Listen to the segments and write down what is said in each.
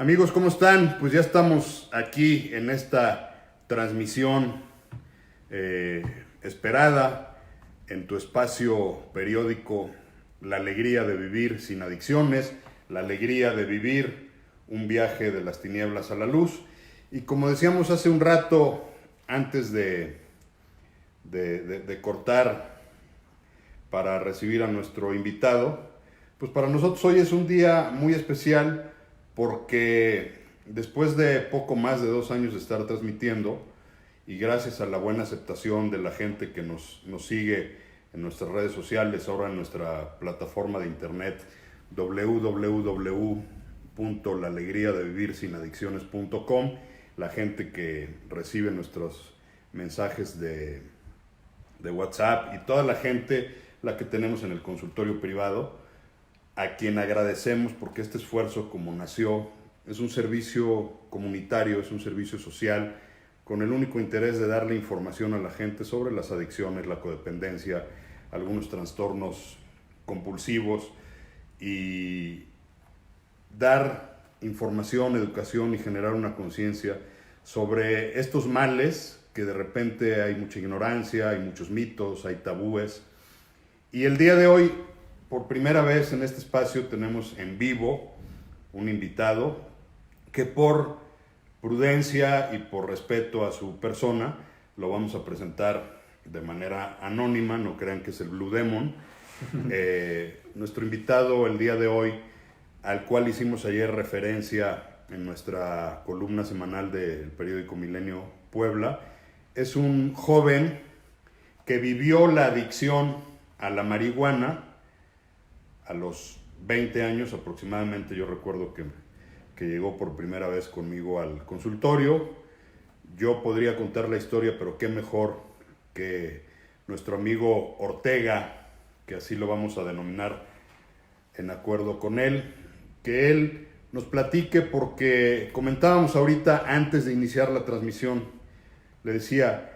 Amigos, ¿cómo están? Pues ya estamos aquí en esta transmisión esperada en tu espacio periódico, la alegría de vivir sin adicciones, la alegría de vivir un viaje de las tinieblas a la luz. Y como decíamos hace un rato, antes de cortar para recibir a nuestro invitado, pues para nosotros hoy es un día muy especial porque después de poco más de 2 años de estar transmitiendo y gracias a la buena aceptación de la gente que nos sigue en nuestras redes sociales, ahora en nuestra plataforma de internet www.laalegriadevivirsinadicciones.com, la gente que recibe nuestros mensajes de WhatsApp y toda la gente, la que tenemos en el consultorio privado, a quien agradecemos porque este esfuerzo, como nació, es un servicio comunitario, es un servicio social, con el único interés de darle información a la gente sobre las adicciones, la codependencia, algunos trastornos compulsivos y dar información, educación y generar una conciencia sobre estos males que de repente hay mucha ignorancia, hay muchos mitos, hay tabúes. Y el día de hoy, por primera vez en este espacio, tenemos en vivo un invitado que por prudencia y por respeto a su persona lo vamos a presentar de manera anónima, no crean que es el Blue Demon. Nuestro invitado el día de hoy, al cual hicimos ayer referencia en nuestra columna semanal del periódico Milenio Puebla, es un joven que vivió la adicción a la marihuana a los 20 años aproximadamente. Yo recuerdo que llegó por primera vez conmigo al consultorio. Yo podría contar la historia, pero qué mejor que nuestro amigo Ortega, que así lo vamos a denominar en acuerdo con él, que él nos platique, porque comentábamos ahorita antes de iniciar la transmisión, le decía,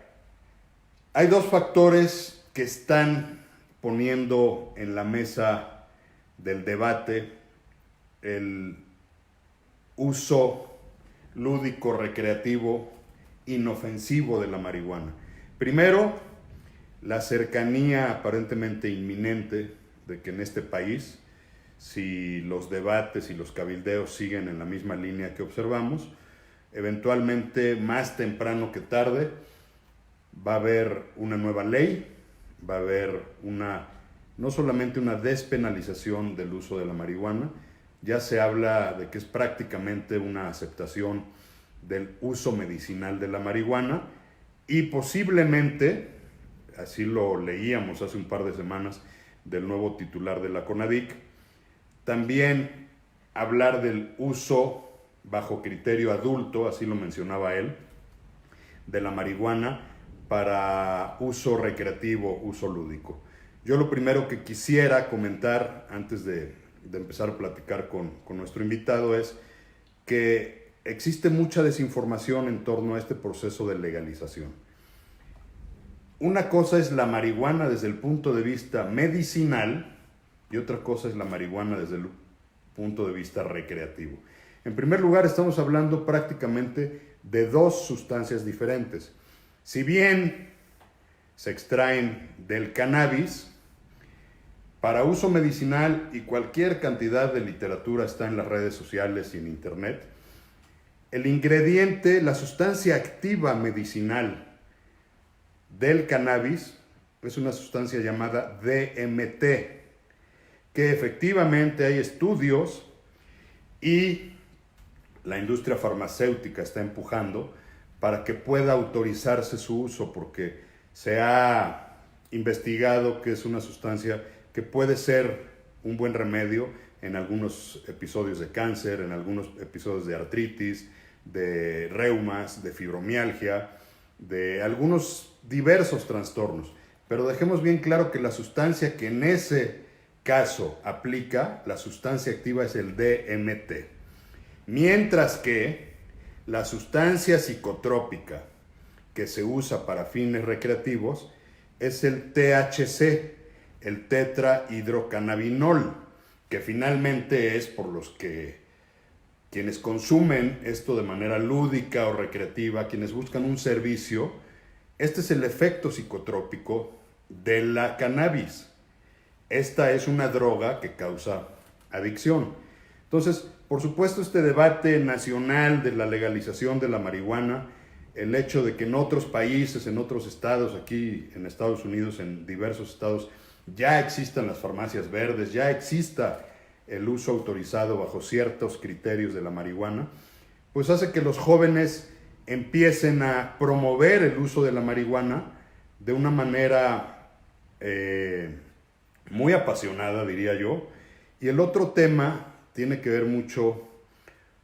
hay dos factores que están poniendo en la mesa del debate el uso lúdico, recreativo, inofensivo de la marihuana. Primero, la cercanía aparentemente inminente de que en este país, si los debates y los cabildeos siguen en la misma línea que observamos, eventualmente, más temprano que tarde, va a haber una nueva ley, va a haber no solamente una despenalización del uso de la marihuana, ya se habla de que es prácticamente una aceptación del uso medicinal de la marihuana y posiblemente, así lo leíamos hace un par de semanas del nuevo titular de la CONADIC, también hablar del uso bajo criterio adulto, así lo mencionaba él, de la marihuana para uso recreativo, uso lúdico. Yo lo primero que quisiera comentar antes de empezar a platicar con nuestro invitado es que existe mucha desinformación en torno a este proceso de legalización. Una cosa es la marihuana desde el punto de vista medicinal y otra cosa es la marihuana desde el punto de vista recreativo. En primer lugar, estamos hablando prácticamente de dos sustancias diferentes. Si bien se extraen del cannabis, para uso medicinal, y cualquier cantidad de literatura está en las redes sociales y en internet, el ingrediente, la sustancia activa medicinal del cannabis es una sustancia llamada DMT, que efectivamente hay estudios y la industria farmacéutica está empujando para que pueda autorizarse su uso, porque se ha investigado que es una sustancia que puede ser un buen remedio en algunos episodios de cáncer, en algunos episodios de artritis, de reumas, de fibromialgia, de algunos diversos trastornos. Pero dejemos bien claro que la sustancia que en ese caso aplica, la sustancia activa es el DMT. Mientras que la sustancia psicotrópica que se usa para fines recreativos es el THC, el tetrahidrocannabinol, que finalmente es por los que quienes consumen esto de manera lúdica o recreativa, quienes buscan un servicio, este es el efecto psicotrópico de la cannabis. Esta es una droga que causa adicción. Entonces, por supuesto, este debate nacional de la legalización de la marihuana, el hecho de que en otros países, en otros estados, aquí en Estados Unidos, en diversos estados, ya existan las farmacias verdes, ya exista el uso autorizado bajo ciertos criterios de la marihuana, pues hace que los jóvenes empiecen a promover el uso de la marihuana de una manera muy apasionada, diría yo. Y el otro tema tiene que ver mucho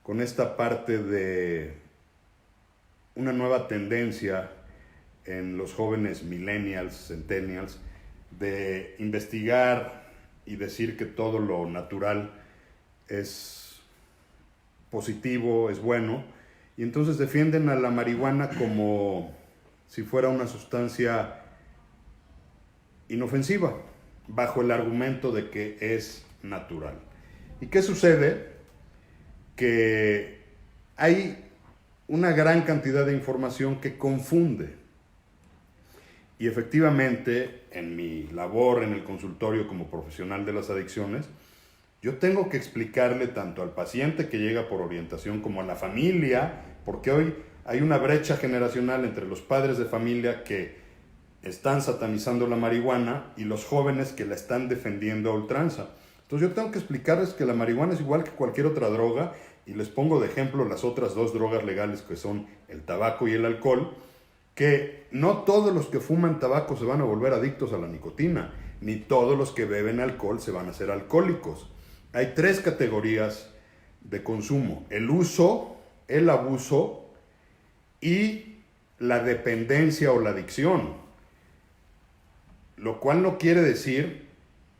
con esta parte de una nueva tendencia en los jóvenes millennials, centennials, de investigar y decir que todo lo natural es positivo, es bueno, y entonces defienden a la marihuana como si fuera una sustancia inofensiva, bajo el argumento de que es natural. ¿Y qué sucede? Que hay una gran cantidad de información que confunde. Y efectivamente, en mi labor en el consultorio como profesional de las adicciones, yo tengo que explicarle tanto al paciente que llega por orientación como a la familia, porque hoy hay una brecha generacional entre los padres de familia que están satanizando la marihuana y los jóvenes que la están defendiendo a ultranza. Entonces yo tengo que explicarles que la marihuana es igual que cualquier otra droga, y les pongo de ejemplo las otras dos drogas legales que son el tabaco y el alcohol, que no todos los que fuman tabaco se van a volver adictos a la nicotina, ni todos los que beben alcohol se van a hacer alcohólicos. Hay tres categorías de consumo: el uso, el abuso y la dependencia o la adicción. Lo cual no quiere decir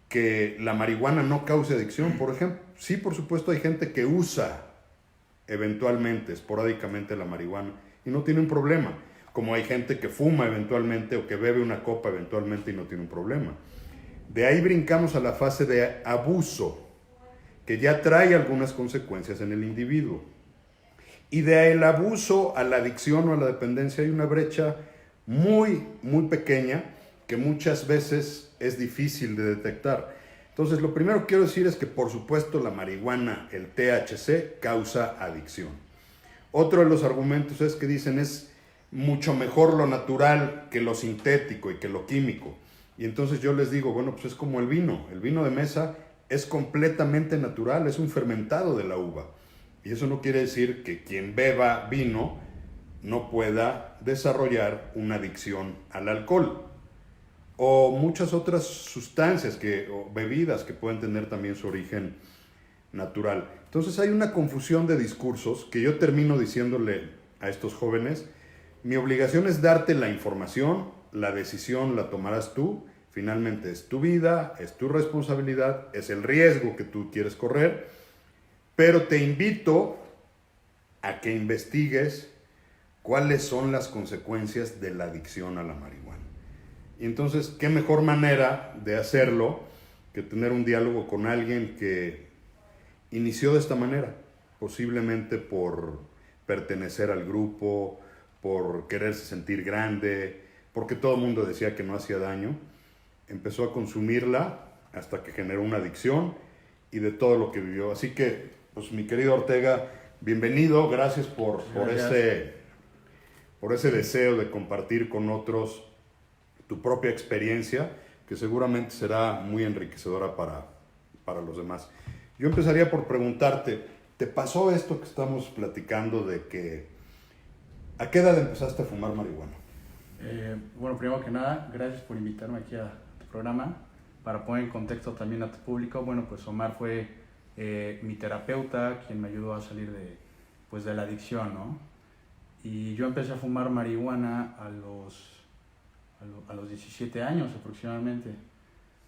que la marihuana no cause adicción. Por ejemplo, sí, por supuesto, hay gente que usa eventualmente, esporádicamente la marihuana y no tiene un problema. Como hay gente que fuma eventualmente o que bebe una copa eventualmente y no tiene un problema. De ahí brincamos a la fase de abuso, que ya trae algunas consecuencias en el individuo. Y de el abuso a la adicción o a la dependencia hay una brecha muy, muy pequeña que muchas veces es difícil de detectar. Entonces, lo primero que quiero decir es que, por supuesto, la marihuana, el THC, causa adicción. Otro de los argumentos es que dicen es mucho mejor lo natural que lo sintético y que lo químico. Y entonces yo les digo, bueno, pues es como el vino de mesa es completamente natural, es un fermentado de la uva. Y eso no quiere decir que quien beba vino no pueda desarrollar una adicción al alcohol. O muchas otras sustancias o bebidas que pueden tener también su origen natural. Entonces hay una confusión de discursos que yo termino diciéndole a estos jóvenes: mi obligación es darte la información, la decisión la tomarás tú, finalmente es tu vida, es tu responsabilidad, es el riesgo que tú quieres correr, pero te invito a que investigues cuáles son las consecuencias de la adicción a la marihuana. Y entonces, ¿qué mejor manera de hacerlo que tener un diálogo con alguien que inició de esta manera? Posiblemente por pertenecer al grupo, por quererse sentir grande, porque todo el mundo decía que no hacía daño. Empezó a consumirla hasta que generó una adicción y de todo lo que vivió. Así que, pues mi querido Ortega, bienvenido, gracias por ese deseo de compartir con otros tu propia experiencia, que seguramente será muy enriquecedora para los demás. Yo empezaría por preguntarte, ¿te pasó esto que estamos platicando de que a qué edad empezaste a fumar marihuana? Bueno, primero que nada, gracias por invitarme aquí a tu programa. Para poner en contexto también a tu público, bueno, pues Omar fue mi terapeuta, quien me ayudó a salir de la adicción, ¿no? Y yo empecé a fumar marihuana a los 17 años aproximadamente.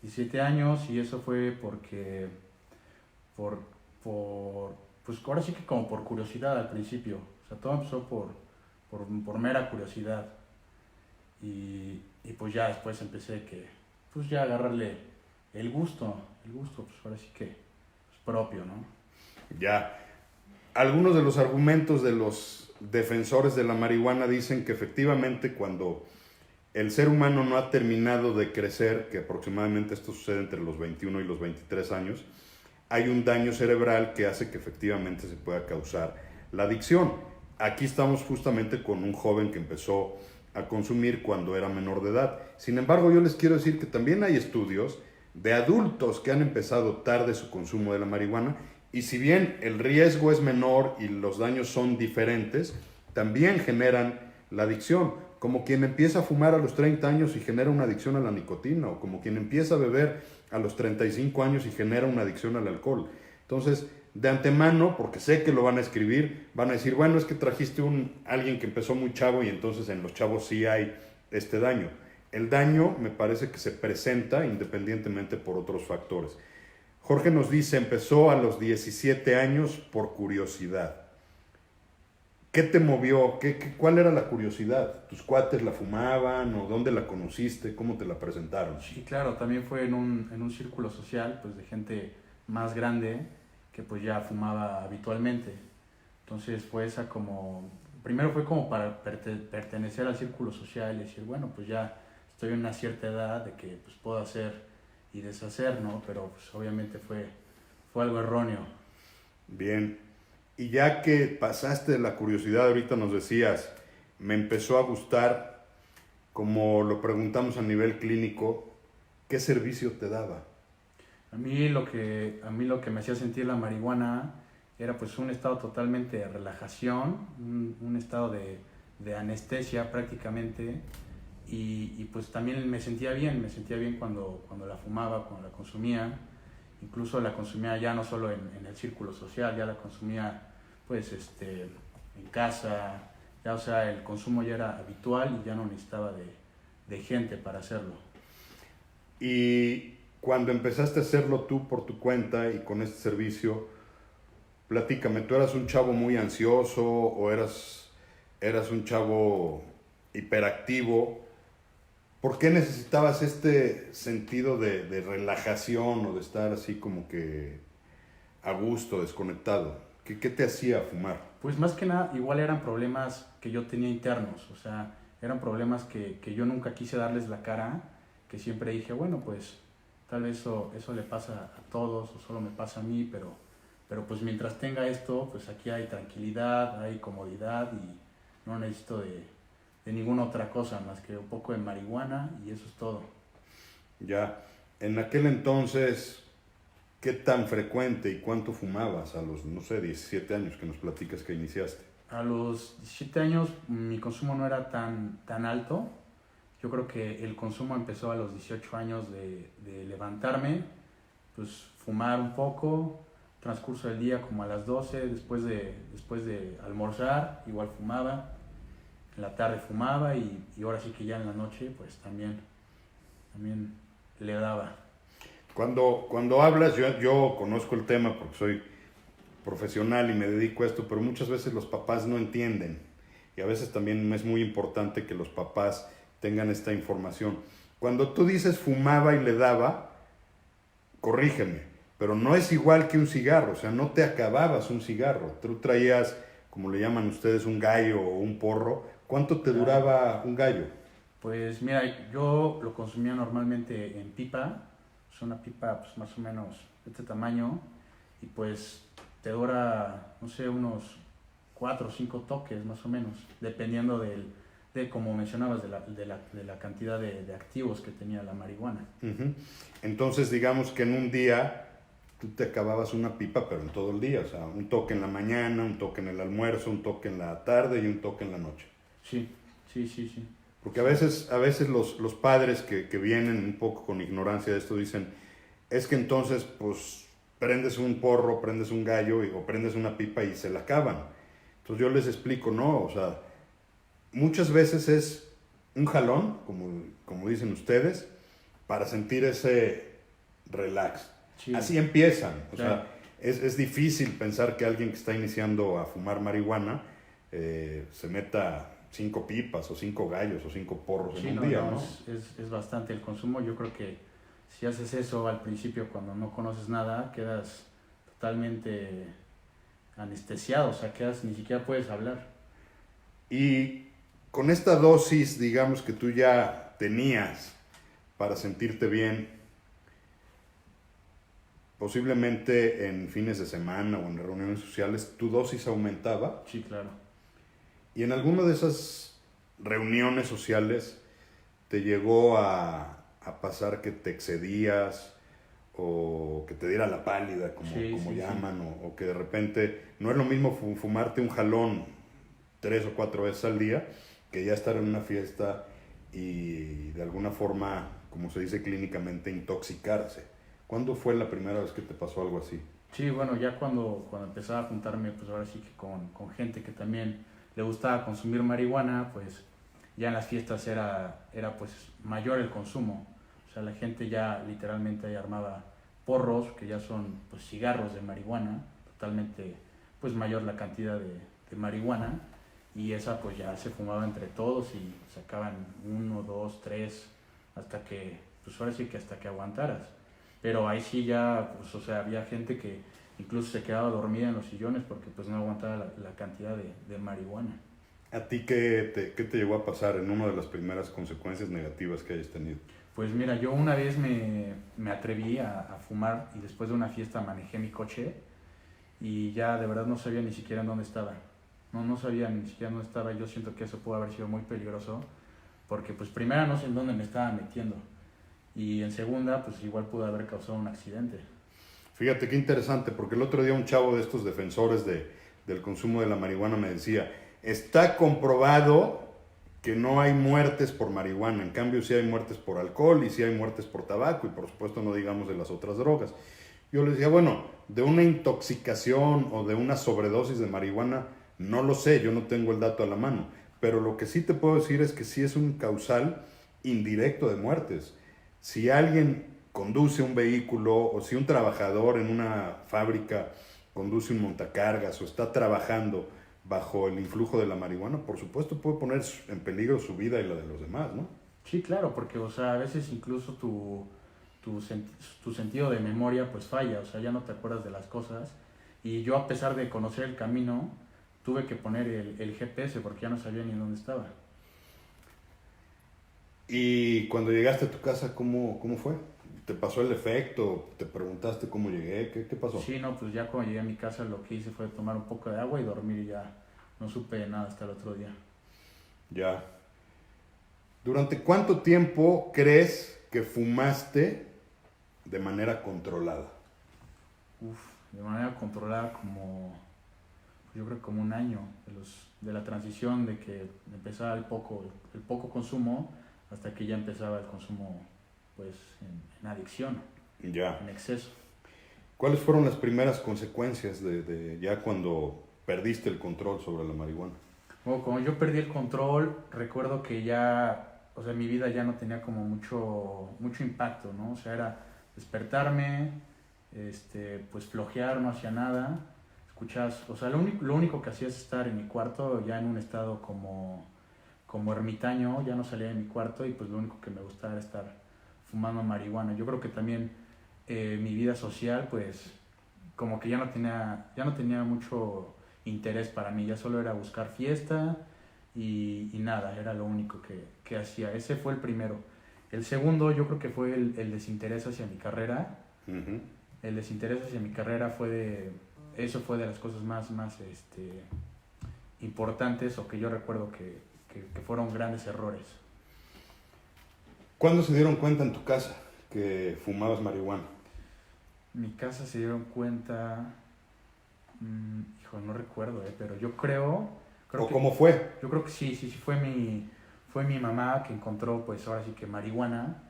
17 años, y eso fue porque, pues ahora sí que como por curiosidad al principio. O sea, todo empezó por mera curiosidad. Y pues ya después empecé pues ya a agarrarle el gusto pues ahora sí que es propio, ¿no? Ya, algunos de los argumentos de los defensores de la marihuana dicen que efectivamente cuando el ser humano no ha terminado de crecer, que aproximadamente esto sucede entre los 21 y los 23 años, hay un daño cerebral que hace que efectivamente se pueda causar la adicción. Aquí estamos justamente con un joven que empezó a consumir cuando era menor de edad. Sin embargo, yo les quiero decir que también hay estudios de adultos que han empezado tarde su consumo de la marihuana, y si bien el riesgo es menor y los daños son diferentes, también generan la adicción, como quien empieza a fumar a los 30 años y genera una adicción a la nicotina, o como quien empieza a beber a los 35 años y genera una adicción al alcohol. Entonces, de antemano, porque sé que lo van a escribir, van a decir, bueno, es que trajiste alguien que empezó muy chavo y entonces en los chavos sí hay este daño. El daño me parece que se presenta independientemente por otros factores. Jorge nos dice, empezó a los 17 años por curiosidad. ¿Qué te movió? ¿Cuál era la curiosidad? ¿Tus cuates la fumaban o dónde la conociste? ¿Cómo te la presentaron? Sí, claro, también fue en un círculo social, pues de gente más grande que pues ya fumaba habitualmente. Entonces fue esa como, primero fue como para pertenecer al círculo social y decir, bueno, pues ya estoy en una cierta edad de que pues puedo hacer y deshacer, ¿no? Pero pues obviamente fue algo erróneo. Bien, y ya que pasaste de la curiosidad, ahorita nos decías, me empezó a gustar, como lo preguntamos a nivel clínico, ¿qué servicio te daba? A mí lo que me hacía sentir la marihuana era pues un estado totalmente de relajación, un estado de anestesia prácticamente, y pues también me sentía bien cuando la fumaba, cuando la consumía. Incluso la consumía ya no solo en el círculo social, ya la consumía pues en casa, ya, o sea, el consumo ya era habitual y ya no necesitaba de gente para hacerlo. Y cuando empezaste a hacerlo tú por tu cuenta y con este servicio, platícame, ¿tú eras un chavo muy ansioso o eras un chavo hiperactivo? ¿Por qué necesitabas este sentido de relajación o de estar así como que a gusto, desconectado? ¿Qué te hacía fumar? Pues más que nada, igual eran problemas que yo tenía internos, o sea, eran problemas que yo nunca quise darles la cara, que siempre dije, bueno, pues tal vez eso le pasa a todos o solo me pasa a mí, pero pues mientras tenga esto, pues aquí hay tranquilidad, hay comodidad y no necesito de ninguna otra cosa más que un poco de marihuana y eso es todo. Ya, en aquel entonces, ¿qué tan frecuente y cuánto fumabas a los, no sé, 17 años que nos platicas que iniciaste? A los 17 años mi consumo no era tan alto. Yo creo que el consumo empezó a los 18 años de levantarme, pues fumar un poco, transcurso del día como a las 12, después de almorzar, igual fumaba, en la tarde fumaba y ahora sí que ya en la noche pues también le daba. Cuando hablas, yo conozco el tema porque soy profesional y me dedico a esto, pero muchas veces los papás no entienden y a veces también es muy importante que los papás tengan esta información. Cuando tú dices fumaba y le daba, corrígeme, pero no es igual que un cigarro, o sea, no te acababas un cigarro, tú traías, como le llaman ustedes, un gallo o un porro. ¿Cuánto te duraba un gallo? Pues mira, yo lo consumía normalmente en pipa, es una pipa pues más o menos de este tamaño y pues te dura, no sé, unos 4 o 5 toques más o menos, dependiendo de como mencionabas, de la cantidad de activos que tenía la marihuana. Uh-huh. Entonces digamos que en un día tú te acababas una pipa, pero en todo el día, o sea, un toque en la mañana, un toque en el almuerzo, un toque en la tarde y un toque en la noche. Sí. Porque a veces los padres que vienen un poco con ignorancia de esto dicen, es que entonces pues prendes un porro, prendes un gallo o prendes una pipa y se la acaban. Entonces yo les explico, no, o sea, muchas veces es un jalón, como dicen ustedes, para sentir ese relax. Sí. Así empiezan. O claro. sea, es difícil pensar que alguien que está iniciando a fumar marihuana se meta 5 pipas o 5 gallos o 5 porros en un día, ¿no? Es bastante el consumo. Yo creo que si haces eso al principio cuando no conoces nada, quedas totalmente anestesiado, o sea, ni siquiera puedes hablar. Y con esta dosis, digamos, que tú ya tenías para sentirte bien, posiblemente en fines de semana o en reuniones sociales, tu dosis aumentaba. Sí, claro. Y en alguna de esas reuniones sociales te llegó a pasar que te excedías o que te diera la pálida, como, Sí, como sí, llaman, o que de repente no es lo mismo fumarte un jalón 3 o 4 veces al día que ya estar en una fiesta y de alguna forma, como se dice clínicamente, intoxicarse. ¿Cuándo fue la primera vez que te pasó algo así? Sí, bueno, ya cuando empezaba a juntarme, pues ahora sí que con gente que también le gustaba consumir marihuana, pues ya en las fiestas era pues mayor el consumo. O sea, la gente ya literalmente ahí armaba porros, que ya son pues cigarros de marihuana, totalmente pues mayor la cantidad de marihuana, y esa pues ya se fumaba entre todos y sacaban uno, dos, tres, hasta que, pues ahora sí que hasta que aguantaras. Pero ahí sí ya, pues o sea, había gente que incluso se quedaba dormida en los sillones porque pues no aguantaba la cantidad de marihuana. ¿A ti qué te llegó a pasar en una de las primeras consecuencias negativas que hayas tenido? Pues mira, yo una vez me atreví a fumar y después de una fiesta manejé mi coche y ya de verdad no sabía ni siquiera en dónde estaba. No sabía ni siquiera dónde estaba. Yo siento que eso pudo haber sido muy peligroso porque pues primera no sé en dónde me estaba metiendo y en segunda pues igual pudo haber causado un accidente. Fíjate qué interesante, porque el otro día un chavo de estos defensores del consumo de la marihuana me decía, está comprobado que no hay muertes por marihuana, en cambio sí hay muertes por alcohol y sí hay muertes por tabaco y por supuesto no digamos de las otras drogas. Yo le decía, bueno, de una intoxicación o de una sobredosis de marihuana, no lo sé, yo no tengo el dato a la mano, pero lo que sí te puedo decir es que sí es un causal indirecto de muertes. Si alguien conduce un vehículo o si un trabajador en una fábrica conduce un montacargas o está trabajando bajo el influjo de la marihuana, por supuesto puede poner en peligro su vida y la de los demás, ¿no? Sí, claro, porque o sea, a veces incluso tu sentido de memoria pues falla, o sea, ya no te acuerdas de las cosas. Y yo a pesar de conocer el camino, tuve que poner el GPS porque ya no sabía ni dónde estaba. Y cuando llegaste a tu casa, ¿cómo fue? ¿Te pasó el efecto? ¿Te preguntaste cómo llegué? ¿Qué pasó? Sí, no, pues ya cuando llegué a mi casa lo que hice fue tomar un poco de agua y dormir y ya no supe de nada hasta el otro día. Ya. ¿Durante cuánto tiempo crees que fumaste de manera controlada? Uf, de manera controlada como, pues yo creo que como un año de la transición de que empezaba el poco consumo hasta que ya empezaba el consumo pues en adicción, Ya. en exceso. ¿Cuáles fueron las primeras consecuencias de ya cuando perdiste el control sobre la marihuana? Bueno, como yo perdí el control, recuerdo que ya, o sea, mi vida ya no tenía como mucho impacto, ¿no? O sea, era despertarme, pues flojear, no hacía nada, escuchas, o sea, lo único que hacía es estar en mi cuarto ya en un estado como ermitaño, ya no salía de mi cuarto y pues lo único que me gustaba era estar fumando marihuana. Yo creo que también mi vida social, pues como que ya no tenía mucho interés para mí, ya solo era buscar fiesta y nada, era lo único que hacía. Ese fue el primero. El segundo yo creo que fue el desinterés hacia mi carrera. Uh-huh. El desinterés hacia mi carrera eso fue de las cosas más importantes o que yo recuerdo que fueron grandes errores. ¿Cuándo se dieron cuenta en tu casa que fumabas marihuana? En mi casa se dieron cuenta, hijo, no recuerdo, pero yo creo ¿O que, cómo fue? yo creo que sí, fue mi mamá que encontró, pues ahora sí que marihuana,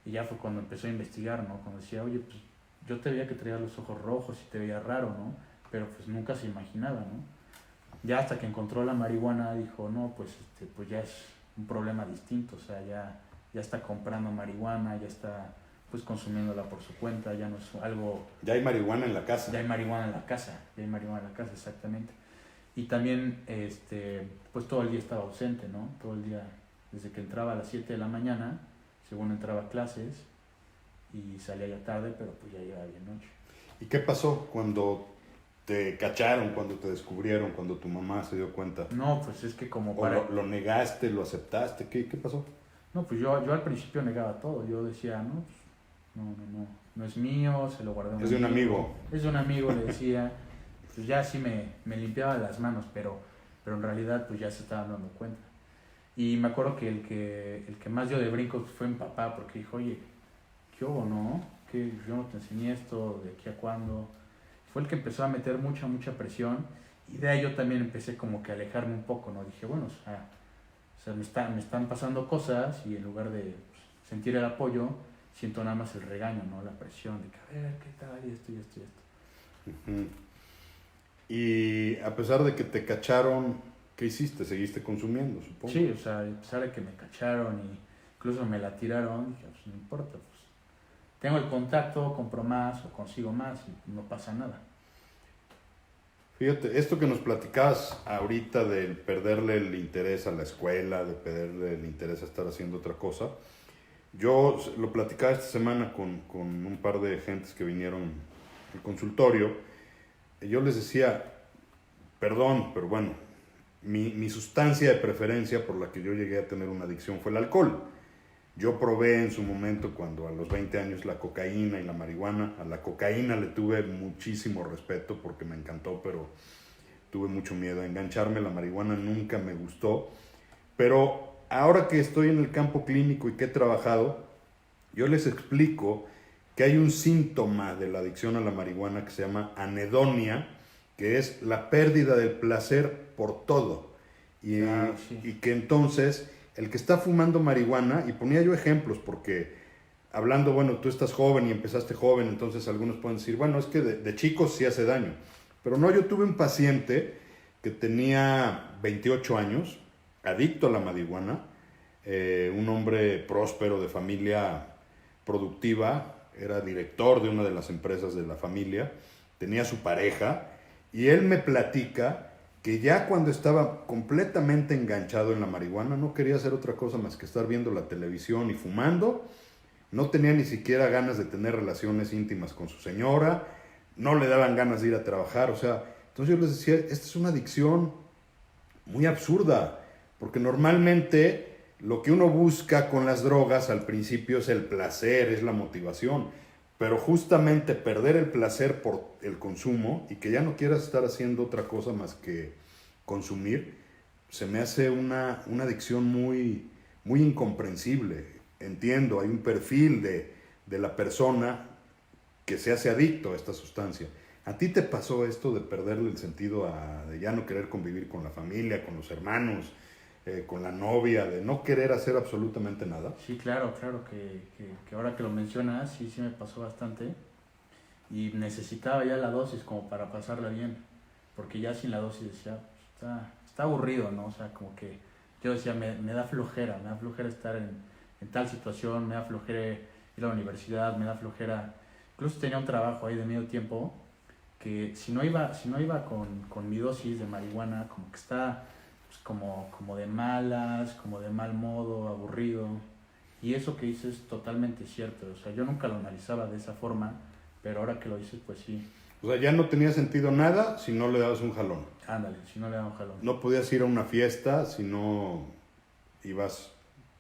y ya fue cuando empezó a investigar, ¿no? Cuando decía, oye, pues yo te veía que traías los ojos rojos y te veía raro, ¿no? Pero pues nunca se imaginaba, ¿no? Ya hasta que encontró la marihuana dijo, no, pues, pues ya es un problema distinto, o sea, ya está comprando marihuana, ya está pues consumiéndola por su cuenta, ya no es algo... Ya hay marihuana en la casa. Ya hay marihuana en la casa, exactamente. Y también, pues todo el día estaba ausente, ¿no? Todo el día, desde que entraba a las 7 de la mañana, según entraba a clases, y salía ya tarde, pero pues ya llegaba bien noche. ¿Y qué pasó cuando te cacharon, cuando te descubrieron, cuando tu mamá se dio cuenta? No, pues es que como ¿O para... lo negaste, lo aceptaste? ¿Qué pasó? No, pues yo al principio negaba todo. Yo decía, no, pues, no es mío, se lo guardé a un Es de un amigo. Es de un amigo, le decía. Pues ya sí me limpiaba las manos, pero en realidad pues ya se estaban dando cuenta. Y me acuerdo que el que más dio de brincos fue mi papá, porque dijo, oye, ¿qué hubo, no? Que yo no te enseñé esto, ¿de aquí a cuándo? Fue el que empezó a meter mucha presión, y de ahí yo también empecé como que a alejarme un poco, ¿no? Dije, bueno, o sea me están pasando cosas, y en lugar de pues, sentir el apoyo, siento nada más el regaño, ¿no? La presión de que, a ver, ¿qué tal? Y esto, y esto, y esto. Ujú. Y a pesar de que te cacharon, ¿qué hiciste? ¿Seguiste consumiendo, supongo? Sí, o sea, a pesar de que me cacharon y incluso me la tiraron, dije, pues no importa, pues tengo el contacto, compro más o consigo más y no pasa nada. Fíjate, esto que nos platicabas ahorita del perderle el interés a la escuela, de perderle el interés a estar haciendo otra cosa, yo lo platicaba esta semana con un par de gentes que vinieron al consultorio. Yo les decía, perdón, pero bueno, mi sustancia de preferencia por la que yo llegué a tener una adicción fue el alcohol. Yo probé en su momento, cuando a los 20 años, la cocaína y la marihuana. A la cocaína le tuve muchísimo respeto porque me encantó, pero tuve mucho miedo a engancharme. La marihuana nunca me gustó. Pero ahora que estoy en el campo clínico y que he trabajado, yo les explico que hay un síntoma de la adicción a la marihuana que se llama anedonia, que es la pérdida del placer por todo. Claro, sí. Y que entonces el que está fumando marihuana, y ponía yo ejemplos porque hablando, bueno, tú estás joven y empezaste joven, entonces algunos pueden decir, bueno, es que de chicos sí hace daño. Pero no, yo tuve un paciente que tenía 28 años, adicto a la marihuana, un hombre próspero, de familia productiva, era director de una de las empresas de la familia, tenía su pareja, y él me platica que ya cuando estaba completamente enganchado en la marihuana no quería hacer otra cosa más que estar viendo la televisión y fumando. No tenía ni siquiera ganas de tener relaciones íntimas con su señora, no le daban ganas de ir a trabajar. O sea, entonces yo les decía, esta es una adicción muy absurda, porque normalmente lo que uno busca con las drogas al principio es el placer, es la motivación, pero justamente perder el placer por el consumo y que ya no quieras estar haciendo otra cosa más que consumir, se me hace una adicción muy incomprensible. Entiendo, hay un perfil de la persona que se hace adicto a esta sustancia. ¿A ti te pasó esto de perderle el sentido de ya no querer convivir con la familia, con los hermanos, con la novia, de no querer hacer absolutamente nada? Sí, claro, que ahora que lo mencionas, sí me pasó bastante. Y necesitaba ya la dosis como para pasarla bien. Porque ya sin la dosis decía, pues, está aburrido, ¿no? O sea, como que yo decía, me da flojera, estar en tal situación, me da flojera ir a la universidad, me da flojera. Incluso tenía un trabajo ahí de medio tiempo que si no iba con mi dosis de marihuana, como que está pues, como de malas, como de mal modo, aburrido. Y eso que dices es totalmente cierto. O sea, yo nunca lo analizaba de esa forma, pero ahora que lo dices, pues sí. O sea, ya no tenía sentido nada si no le dabas un jalón. Ándale, si no le da un jalón. No podías ir a una fiesta si no ibas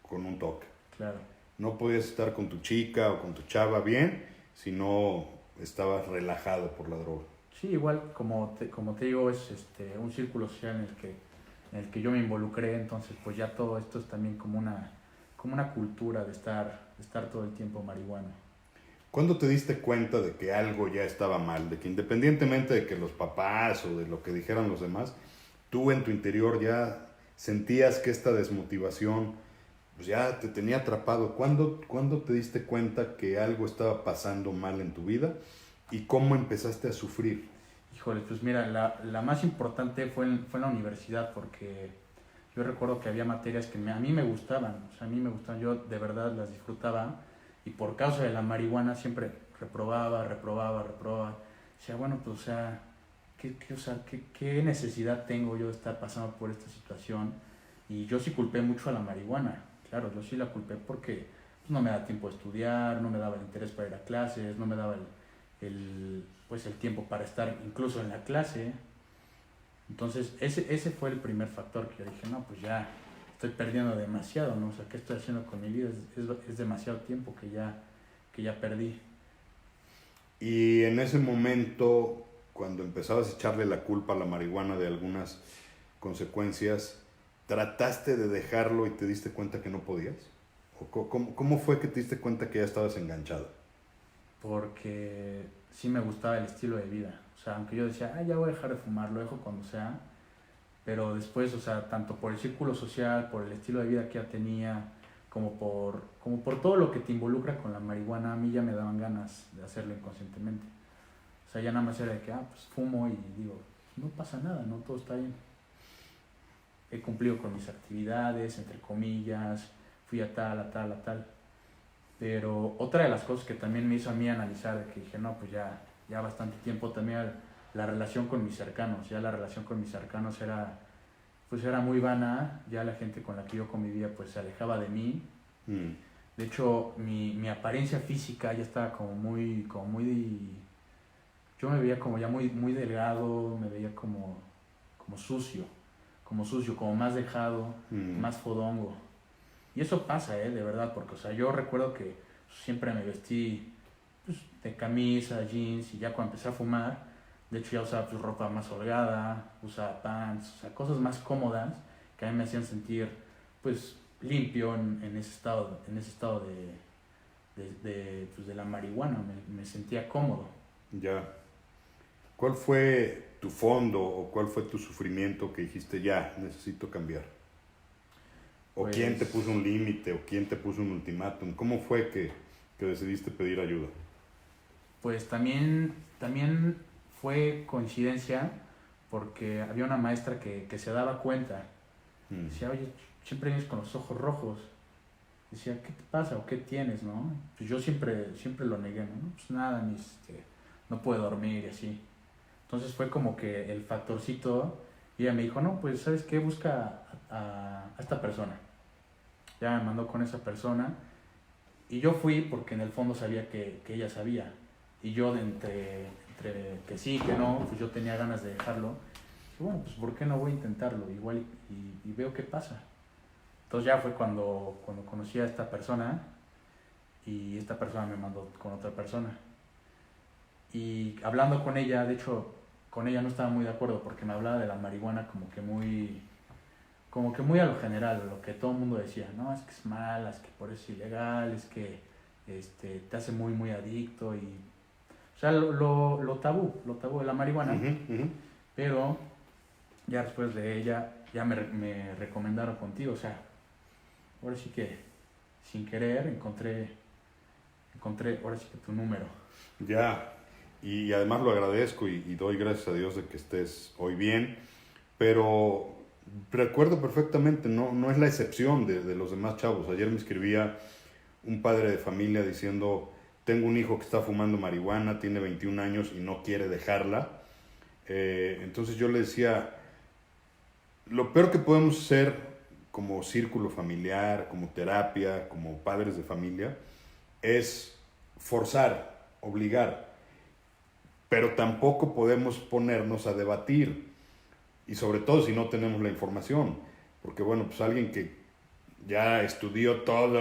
con un toque. Claro. No podías estar con tu chica o con tu chava bien si no estabas relajado por la droga. Sí, igual como te digo, es un círculo social en el que yo me involucré, entonces pues ya todo esto es también como una cultura de estar todo el tiempo marihuana. ¿Cuándo te diste cuenta de que algo ya estaba mal? De que independientemente de que los papás o de lo que dijeran los demás, tú en tu interior ya sentías que esta desmotivación pues ya te tenía atrapado. ¿Cuándo te diste cuenta que algo estaba pasando mal en tu vida y cómo empezaste a sufrir? Híjole, pues mira, la más importante fue en la universidad, porque yo recuerdo que había materias que a mí me gustaban, o sea, a mí me gustaban, yo de verdad las disfrutaba, y por causa de la marihuana siempre reprobaba. Decía, bueno, pues o sea, ¿qué necesidad tengo yo de estar pasando por esta situación? Y yo sí culpé mucho a la marihuana, claro, yo sí la culpé porque pues, no me daba tiempo de estudiar, no me daba el interés para ir a clases, no me daba pues el tiempo para estar incluso en la clase. Entonces ese fue el primer factor que yo dije, no, pues ya estoy perdiendo demasiado, ¿no? O sea, ¿qué estoy haciendo con mi vida? Es demasiado tiempo que ya perdí. Y en ese momento, cuando empezabas a echarle la culpa a la marihuana de algunas consecuencias, ¿trataste de dejarlo y te diste cuenta que no podías? ¿O cómo fue que te diste cuenta que ya estabas enganchado? Porque sí me gustaba el estilo de vida. O sea, aunque yo decía, ya voy a dejar de fumar, lo dejo cuando sea. Pero después, o sea, tanto por el círculo social, por el estilo de vida que ya tenía, como por todo lo que te involucra con la marihuana, a mí ya me daban ganas de hacerlo inconscientemente. O sea, ya nada más era de que, pues fumo y digo, no pasa nada, ¿no? Todo está bien. He cumplido con mis actividades, entre comillas, fui a tal, a tal, a tal. Pero otra de las cosas que también me hizo a mí analizar, de que dije, no, pues ya bastante tiempo, también la relación con mis cercanos. Ya la relación con mis cercanos era muy vana, ya la gente con la que yo convivía pues se alejaba de mí. De hecho, mi apariencia física ya estaba yo me veía como ya muy delgado, me veía como sucio, como más dejado, más fodongo. Y eso pasa, de verdad, porque, o sea, yo recuerdo que siempre me vestí pues, de camisa, jeans, y ya cuando empecé a fumar, de hecho ya usaba pues, ropa más holgada, usaba pants, o sea, cosas más cómodas que a mí me hacían sentir, pues, limpio en ese estado, pues, de la marihuana, me sentía cómodo. Ya. ¿Cuál fue tu fondo o cuál fue tu sufrimiento que dijiste, ya, necesito cambiar? ¿O Pues, quién te puso un límite? ¿O quién te puso un ultimátum? ¿Cómo fue que decidiste pedir ayuda? pues también fue coincidencia porque había una maestra que se daba cuenta. Decía, oye, siempre vienes con los ojos rojos. Decía, ¿qué te pasa o qué tienes, no? Pues yo siempre lo negué, ¿no? Pues nada, no puedo dormir y así. Entonces fue como que el factorcito, y ella me dijo, no, pues ¿sabes qué? Busca a esta persona. Ya me mandó con esa persona y yo fui porque en el fondo sabía que ella sabía. Y yo entre que sí, que no, pues yo tenía ganas de dejarlo. Y bueno, pues ¿por qué no voy a intentarlo? Igual y veo qué pasa. Entonces ya fue cuando conocí a esta persona y esta persona me mandó con otra persona. Y hablando con ella, de hecho, con ella no estaba muy de acuerdo porque me hablaba de la marihuana como que muy a lo general, lo que todo el mundo decía, no, es que es mala, es que por eso es ilegal, es que te hace muy adicto y... O sea, lo tabú de la marihuana. Pero ya después de ella, ya me recomendaron contigo, o sea, ahora sí que sin querer encontré ahora sí que tu número. Ya, y además lo agradezco y doy gracias a Dios de que estés hoy bien, pero recuerdo perfectamente, no es la excepción de los demás chavos. Ayer me escribía un padre de familia diciendo, tengo un hijo que está fumando marihuana, tiene 21 años y no quiere dejarla. Entonces yo le decía, lo peor que podemos hacer como círculo familiar, como terapia, como padres de familia, es forzar, obligar, pero tampoco podemos ponernos a debatir, y sobre todo si no tenemos la información, porque bueno, pues alguien que ya estudió todo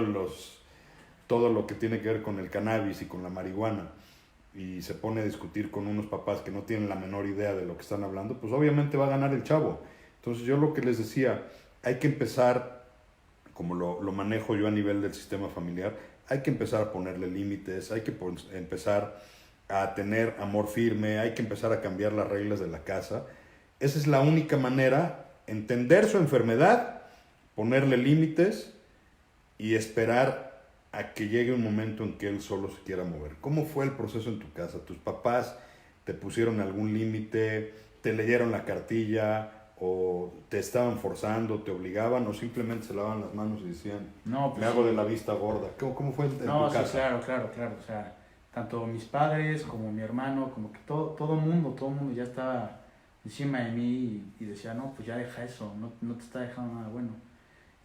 lo que tiene que ver con el cannabis y con la marihuana y se pone a discutir con unos papás que no tienen la menor idea de lo que están hablando, pues obviamente va a ganar el chavo. Entonces yo lo que les decía, hay que empezar, como lo manejo yo a nivel del sistema familiar, hay que empezar a ponerle límites, hay que empezar a tener amor firme, hay que empezar a cambiar las reglas de la casa. Esa es la única manera, entender su enfermedad, ponerle límites y esperar a que llegue un momento en que él solo se quiera mover. ¿Cómo fue el proceso en tu casa? ¿Tus papás te pusieron algún límite? ¿Te leyeron la cartilla? ¿O te estaban forzando, te obligaban? ¿O simplemente se lavaban las manos y decían, no, pues me hago de la vista gorda? ¿Cómo fue en tu casa? Sí, claro. O sea, tanto mis padres como mi hermano, como que todo mundo ya estaba encima de mí y decía, no, pues ya deja eso, no te está dejando nada bueno.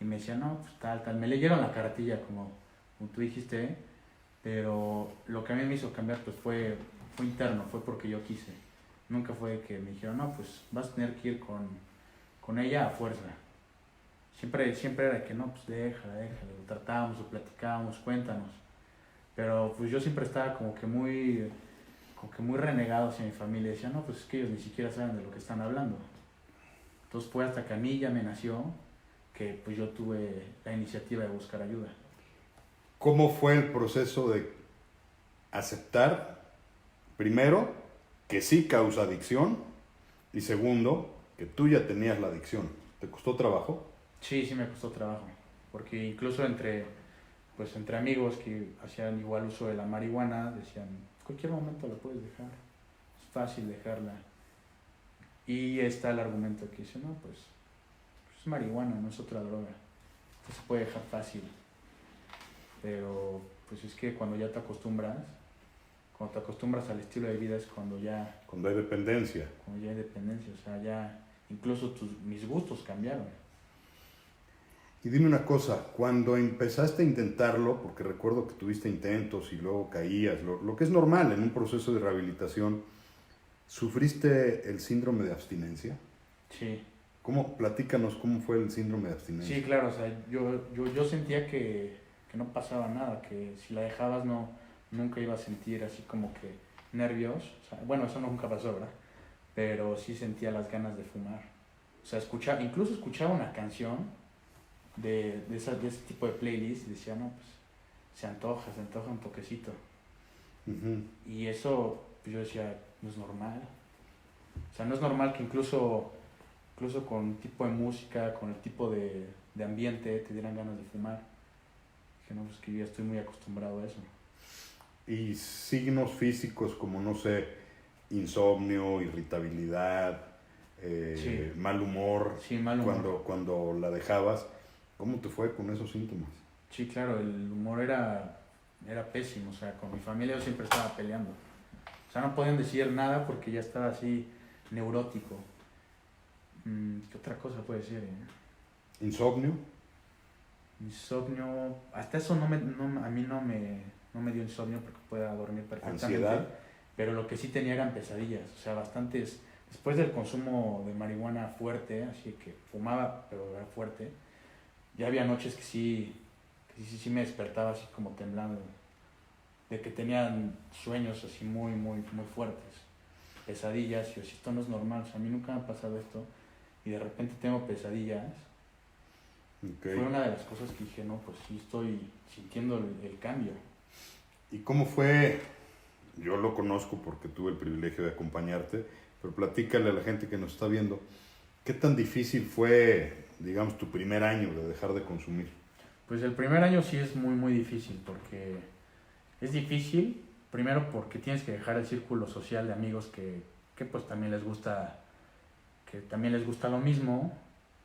Y me decía, no, pues tal. Me leyeron la cartilla como tú dijiste, pero lo que a mí me hizo cambiar pues fue fue interno, fue porque yo quise. Nunca fue que me dijeron, no, pues vas a tener que ir con ella a fuerza. Siempre era que no, pues déjala, lo tratábamos, lo platicábamos, cuéntanos. Pero pues yo siempre estaba como que muy renegado hacia mi familia. Decía, no, pues es que ellos ni siquiera saben de lo que están hablando. Entonces fue hasta que a mí ya me nació que pues yo tuve la iniciativa de buscar ayuda. ¿Cómo fue el proceso de aceptar, primero, que sí causa adicción y segundo, que tú ya tenías la adicción? ¿Te costó trabajo? Sí, me costó trabajo, porque incluso entre amigos que hacían igual uso de la marihuana, decían, en cualquier momento la puedes dejar, es fácil dejarla. Y está el argumento que dice, no, pues es marihuana, no es otra droga, se puede dejar fácil. Pero pues es que cuando ya te acostumbras al estilo de vida es cuando ya... Cuando hay dependencia. Cuando ya hay dependencia, o sea, ya incluso mis gustos cambiaron. Y dime una cosa, cuando empezaste a intentarlo, porque recuerdo que tuviste intentos y luego caías, lo que es normal en un proceso de rehabilitación, ¿sufriste el síndrome de abstinencia? Sí. Platícanos cómo fue el síndrome de abstinencia. Sí, claro, o sea, yo sentía que no pasaba nada, que si la dejabas nunca iba a sentir así como que nervios. O sea, bueno, eso nunca pasó, ¿verdad? Pero sí sentía las ganas de fumar. O sea, incluso escuchaba una canción de ese tipo de playlist y decía, no, pues se antoja un toquecito. Uh-huh. Y eso, pues yo decía, no es normal. O sea, no es normal que incluso con el tipo de música, con el tipo de ambiente, te dieran ganas de fumar. Dije, no, pues que yo ya estoy muy acostumbrado a eso. Y signos físicos como, no sé, insomnio, irritabilidad, Sí. mal humor, Sí, mal humor. Cuando la dejabas, ¿cómo te fue con esos síntomas? Sí, claro, el humor era pésimo. O sea, con mi familia yo siempre estaba peleando. O sea, no podían decir nada porque ya estaba así neurótico. ¿Qué otra cosa puede ser? ¿Insomnio? Insomnio, hasta eso a mí no me dio insomnio porque pueda dormir perfectamente. ¿Ansiedad? Pero lo que sí tenía eran pesadillas, o sea, bastantes. Después del consumo de marihuana fuerte, así que fumaba, pero era fuerte, ya había noches que sí me despertaba así como temblando, de que tenían sueños así muy fuertes, pesadillas, y yo, si esto no es normal, o sea, a mí nunca me ha pasado esto, y de repente tengo pesadillas. Okay. Fue una de las cosas que dije, no, pues sí estoy sintiendo el cambio. ¿Y cómo fue? Yo lo conozco porque tuve el privilegio de acompañarte, pero platícale a la gente que nos está viendo, ¿qué tan difícil fue, digamos, tu primer año de dejar de consumir? Pues el primer año sí es muy difícil, porque es difícil, primero porque tienes que dejar el círculo social de amigos que pues también les gusta lo mismo.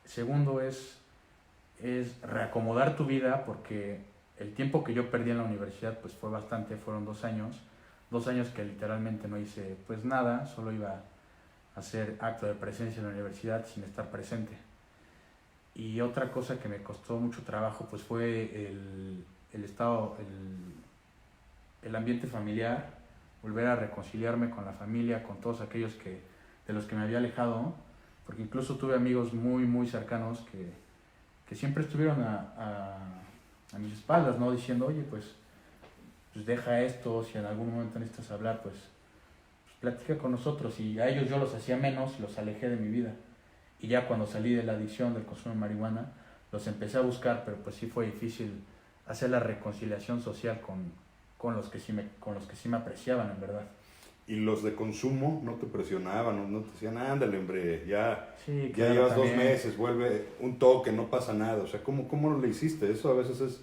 Segundo es reacomodar tu vida, porque el tiempo que yo perdí en la universidad pues fue bastante, fueron 2 años que literalmente no hice pues nada, solo iba a hacer acto de presencia en la universidad sin estar presente. Y otra cosa que me costó mucho trabajo pues fue el estado, el ambiente familiar, volver a reconciliarme con la familia, con todos aquellos de los que me había alejado, porque incluso tuve amigos muy cercanos que siempre estuvieron a mis espaldas, ¿no? Diciendo, oye, pues deja esto, si en algún momento necesitas hablar, pues platica con nosotros. Y a ellos yo los hacía menos, los alejé de mi vida. Y ya cuando salí de la adicción del consumo de marihuana, los empecé a buscar, pero pues sí fue difícil hacer la reconciliación social con los que sí me apreciaban, en verdad. ¿Y los de consumo no te presionaban, no te decían, ándale, hombre, ya Sí, claro, llevas también. 2 meses, vuelve un toque, no pasa nada? O sea, ¿cómo le hiciste? Eso a veces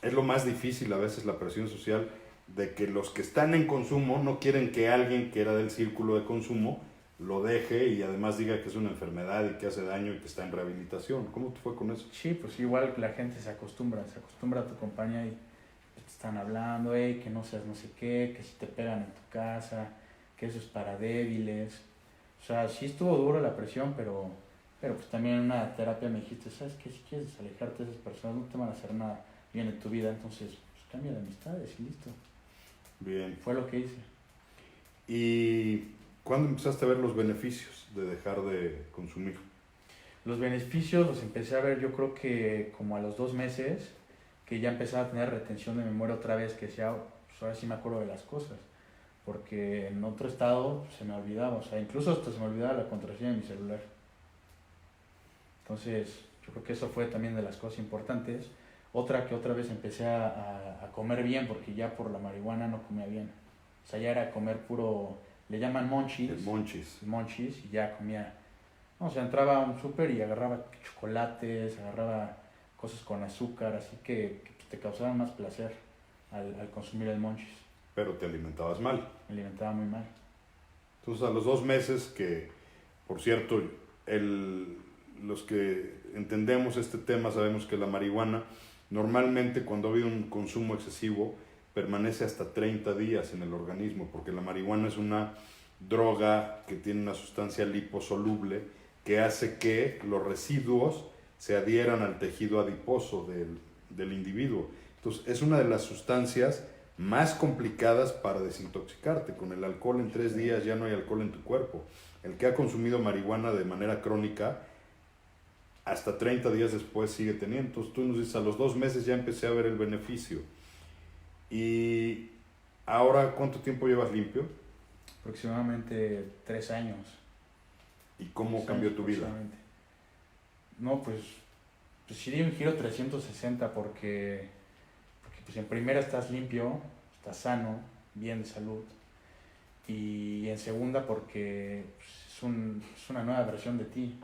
es lo más difícil, a veces la presión social, de que los que están en consumo no quieren que alguien que era del círculo de consumo lo deje y además diga que es una enfermedad y que hace daño y que está en rehabilitación. ¿Cómo te fue con eso? Sí, pues igual la gente se acostumbra a tu compañía y te están hablando, que no seas no sé qué, que si te pegan en tu casa, que eso es para débiles. O sea, sí estuvo duro la presión, pero pues también en una terapia me dijiste, ¿sabes qué? Si quieres alejarte de esas personas, no te van a hacer nada bien en tu vida, entonces pues cambia de amistades y listo. Bien. Fue lo que hice. ¿Y cuándo empezaste a ver los beneficios de dejar de consumir? Los beneficios los empecé a ver yo creo que como a los 2 meses, que ya empezaba a tener retención de memoria otra vez, que decía, "Oh, pues ahora sí me acuerdo de las cosas", porque en otro estado se me olvidaba, o sea, incluso hasta se me olvidaba la contraseña de mi celular. Entonces, yo creo que eso fue también de las cosas importantes. Otra que otra vez empecé a comer bien, porque ya por la marihuana no comía bien. O sea, ya era comer puro, le llaman monchis, El monchis. monchis, y ya comía. No, o sea, entraba a un súper y agarraba chocolates, agarraba cosas con azúcar, así que te causaban más placer al consumir el monchis. Pero te alimentabas mal. Me alimentaba muy mal. Entonces, a los 2 meses que, por cierto, los que entendemos este tema sabemos que la marihuana normalmente cuando ha habido un consumo excesivo permanece hasta 30 días en el organismo, porque la marihuana es una droga que tiene una sustancia liposoluble que hace que los residuos se adhieran al tejido adiposo del individuo. Entonces, es una de las sustancias más complicadas para desintoxicarte. Con el alcohol en 3 días ya no hay alcohol en tu cuerpo. El que ha consumido marihuana de manera crónica, hasta 30 días después sigue teniendo. Entonces tú nos dices, a los 2 meses ya empecé a ver el beneficio. Y ahora, ¿cuánto tiempo llevas limpio? Aproximadamente 3 años. ¿Y cómo 3 cambió años tu vida? aproximadamente. No, pues sí di un giro 360 porque pues en primera estás limpio, estás sano, bien de salud. Y en segunda porque pues, es una nueva versión de ti.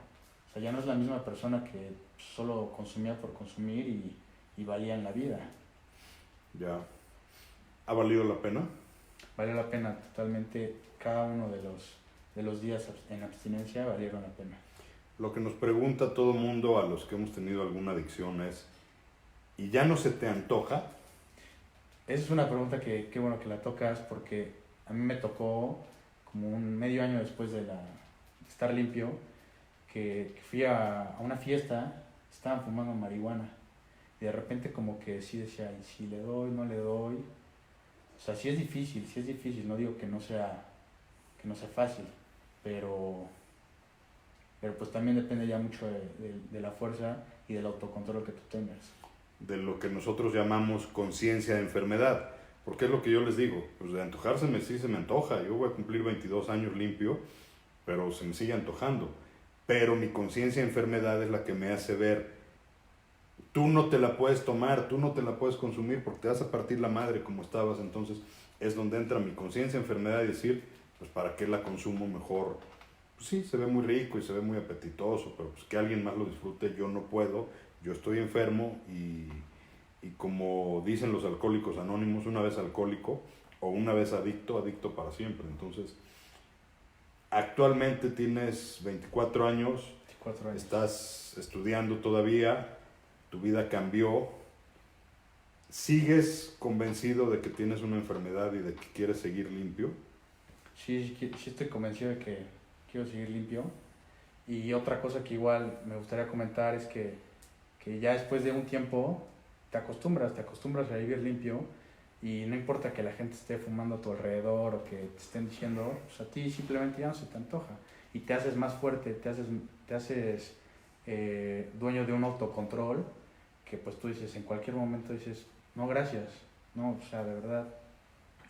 O sea, ya no es la misma persona que solo consumía por consumir y valía en la vida. Ya. ¿Ha valido la pena? Valió la pena totalmente, cada uno de los días en abstinencia valieron la pena. Lo que nos pregunta todo mundo a los que hemos tenido alguna adicción es, ¿y ya no se te antoja? Esa es una pregunta que qué bueno que la tocas, porque a mí me tocó como un medio año después de estar limpio, que fui a una fiesta, estaban fumando marihuana y de repente como que sí decía, ¿y si le doy, no le doy? O sea, sí es difícil, no digo que no sea fácil, pero pues también depende ya mucho de la fuerza y del autocontrol que tú tengas. De lo que nosotros llamamos conciencia de enfermedad. Porque es lo que yo les digo, pues de antojárseme sí se me antoja. Yo voy a cumplir 22 años limpio, pero se me sigue antojando. Pero mi conciencia de enfermedad es la que me hace ver, tú no te la puedes tomar, tú no te la puedes consumir porque te vas a partir la madre como estabas. Entonces es donde entra mi conciencia de enfermedad y decir, pues para qué la consumo mejor. Pues sí, se ve muy rico y se ve muy apetitoso, pero pues que alguien más lo disfrute, yo no puedo, yo estoy enfermo y como dicen los alcohólicos anónimos, una vez alcohólico o una vez adicto, adicto para siempre. Entonces, actualmente tienes 24 años, 24 años. Estás estudiando todavía, tu vida cambió, ¿sigues convencido de que tienes una enfermedad y de que quieres seguir limpio? Sí estoy convencido de que quiero seguir limpio. Y otra cosa que igual me gustaría comentar es que ya después de un tiempo te acostumbras a vivir limpio y no importa que la gente esté fumando a tu alrededor o que te estén diciendo, pues a ti simplemente ya no se te antoja y te haces más fuerte, te haces dueño de un autocontrol que pues tú dices, en cualquier momento dices, no gracias, no, o sea, de verdad,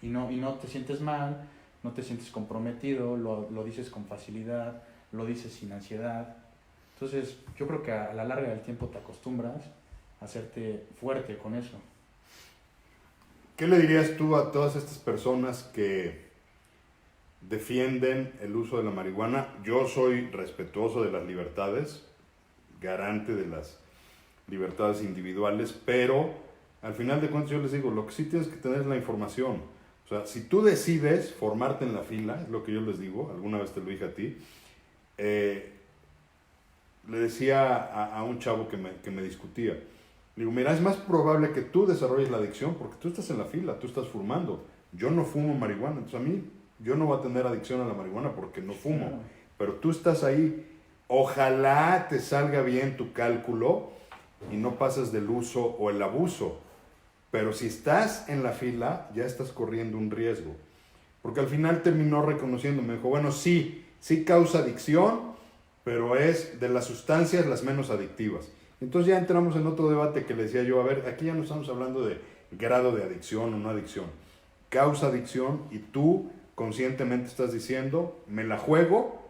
y no te sientes mal, no te sientes comprometido, lo dices con facilidad, lo dices sin ansiedad. Entonces yo creo que a la larga del tiempo te acostumbras a hacerte fuerte con eso. ¿Qué le dirías tú a todas estas personas que defienden el uso de la marihuana? Yo soy respetuoso de las libertades, garante de las libertades individuales, pero al final de cuentas yo les digo, lo que sí tienes que tener es la información. O sea, si tú decides formarte en la fila, es lo que yo les digo, alguna vez te lo dije a ti, le decía a un chavo que me discutía, le digo, mira, es más probable que tú desarrolles la adicción porque tú estás en la fila, tú estás fumando. Yo no fumo marihuana, entonces a mí, yo no voy a tener adicción a la marihuana porque no fumo. Claro. Pero tú estás ahí, ojalá te salga bien tu cálculo y no pases del uso o el abuso. Pero si estás en la fila, ya estás corriendo un riesgo. Porque al final terminó reconociendo, me dijo, bueno, sí, sí causa adicción, pero es de las sustancias las menos adictivas. Entonces ya entramos en otro debate que le decía yo, a ver, aquí ya no estamos hablando de grado de adicción o no adicción. Causa adicción y tú conscientemente estás diciendo, me la juego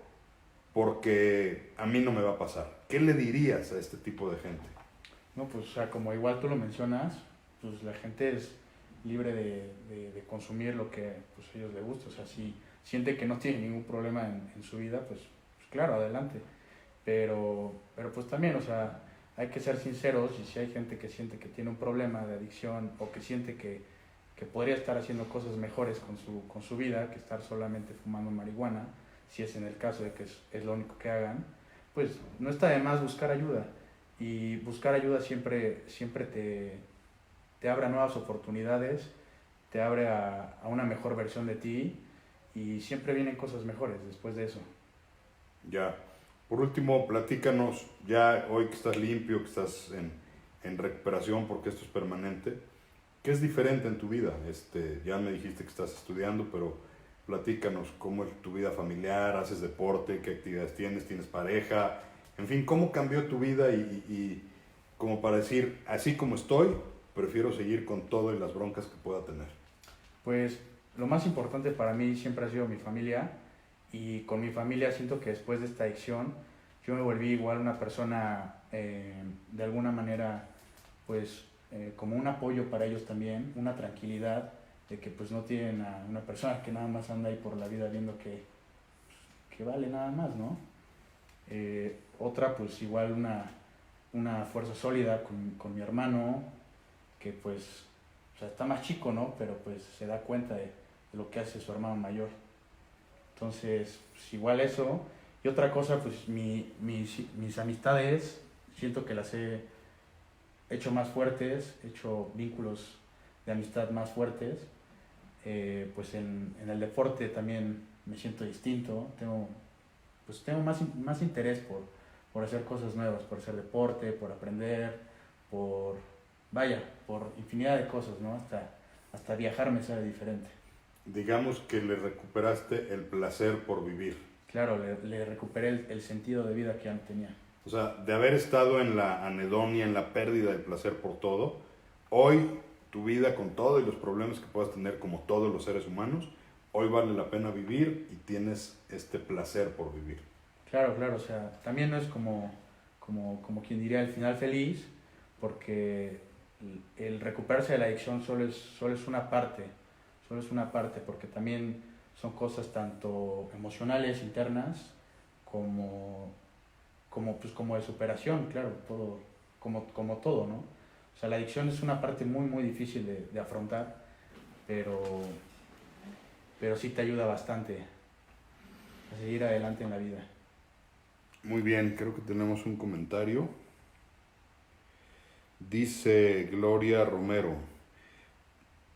porque a mí no me va a pasar. ¿Qué le dirías a este tipo de gente? No, pues, o sea, como igual tú lo mencionas, pues la gente es libre de consumir lo que pues, a ellos les gusta. O sea, si siente que no tiene ningún problema en su vida, pues claro, adelante. Pero pues también, o sea, hay que ser sinceros y si hay gente que siente que tiene un problema de adicción o que siente que podría estar haciendo cosas mejores con su vida que estar solamente fumando marihuana, si es en el caso de que es lo único que hagan, pues no está de más buscar ayuda. Y buscar ayuda siempre te abre a nuevas oportunidades, te abre a una mejor versión de ti y siempre vienen cosas mejores después de eso. Ya. Por último, platícanos, ya hoy que estás limpio, que estás en recuperación porque esto es permanente, ¿qué es diferente en tu vida? Ya me dijiste que estás estudiando, pero platícanos cómo es tu vida familiar, haces deporte, qué actividades tienes, tienes pareja, en fin, cómo cambió tu vida y como para decir, así como estoy, prefiero seguir con todo y las broncas que pueda tener. Pues lo más importante para mí siempre ha sido mi familia y con mi familia siento que después de esta adicción yo me volví igual una persona de alguna manera pues como un apoyo para ellos también, una tranquilidad de que pues no tienen a una persona que nada más anda ahí por la vida viendo que vale nada más, ¿no? Otra pues igual una fuerza sólida con mi hermano que pues o sea, está más chico, ¿no? Pero pues se da cuenta de lo que hace su hermano mayor. Entonces, pues igual eso. Y otra cosa, pues mis amistades, siento que las he hecho más fuertes, he hecho vínculos de amistad más fuertes. Pues en el deporte también me siento distinto, tengo más interés por hacer cosas nuevas, por hacer deporte, por aprender, por infinidad de cosas, ¿no? Hasta viajar me sale diferente. Digamos que le recuperaste el placer por vivir. Claro, le recuperé el sentido de vida que ya no tenía. O sea, de haber estado en la anedonia, en la pérdida del placer por todo, hoy tu vida con todo y los problemas que puedas tener como todos los seres humanos, hoy vale la pena vivir y tienes este placer por vivir. Claro, o sea, también no es como quien diría el final feliz, porque el recuperarse de la adicción solo es una parte, porque también son cosas tanto emocionales, internas, como de superación, claro, todo, como todo, ¿no? O sea, la adicción es una parte muy, muy difícil de afrontar, pero sí te ayuda bastante a seguir adelante en la vida. Muy bien, creo que tenemos un comentario. Dice Gloria Romero,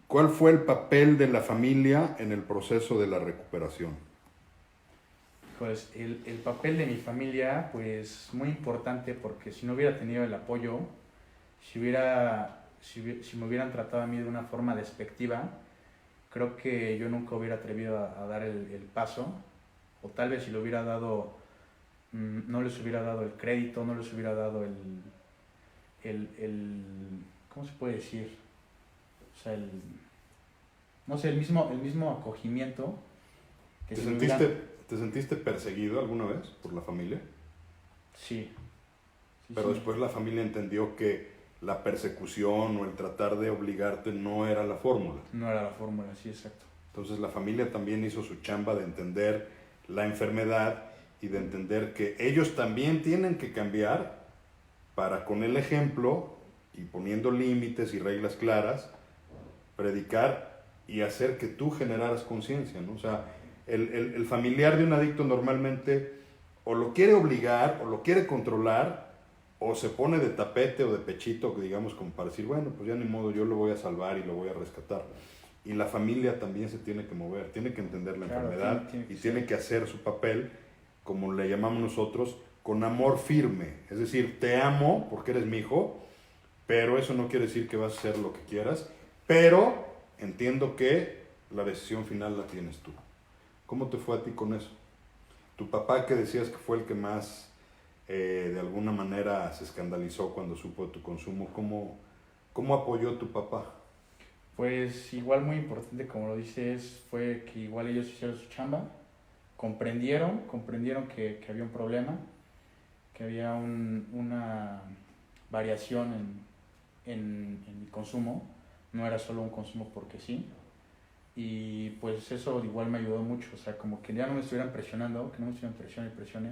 ¿cuál fue el papel de la familia en el proceso de la recuperación? Pues el papel de mi familia, pues muy importante porque si no hubiera tenido el apoyo, si me hubieran tratado a mí de una forma despectiva, creo que yo nunca hubiera atrevido a dar el paso, o tal vez si lo hubiera dado, no les hubiera dado el crédito, no les hubiera dado ¿cómo se puede decir? O sea, no sé, el mismo acogimiento que si me hubieran... ¿Te sentiste perseguido alguna vez por la familia? Sí. Pero sí. después la familia entendió que la persecución o el tratar de obligarte no era la fórmula. No era la fórmula, sí, exacto. Entonces la familia también hizo su chamba de entender la enfermedad y de entender que ellos también tienen que cambiar para con el ejemplo y poniendo límites y reglas claras, predicar y hacer que tú generaras conciencia, ¿no? O sea, el familiar de un adicto normalmente o lo quiere obligar o lo quiere controlar o se pone de tapete o de pechito, digamos, como para decir, bueno, pues ya ni modo, yo lo voy a salvar y lo voy a rescatar. Y la familia también se tiene que mover, tiene que entender la enfermedad y tiene que hacer su papel, como le llamamos nosotros, con amor firme. Es decir, te amo porque eres mi hijo, pero eso no quiere decir que vas a hacer lo que quieras, pero entiendo que la decisión final la tienes tú. ¿Cómo te fue a ti con eso? Tu papá, que decías que fue el que más de alguna manera se escandalizó cuando supo de tu consumo, ¿cómo apoyó tu papá? Pues igual muy importante, como lo dices, fue que igual ellos hicieron su chamba, comprendieron que había un problema, que había una variación en mi consumo, no era solo un consumo porque sí, y pues eso igual me ayudó mucho, o sea, como que ya no me estuvieran presionando, que no me estuvieran presione,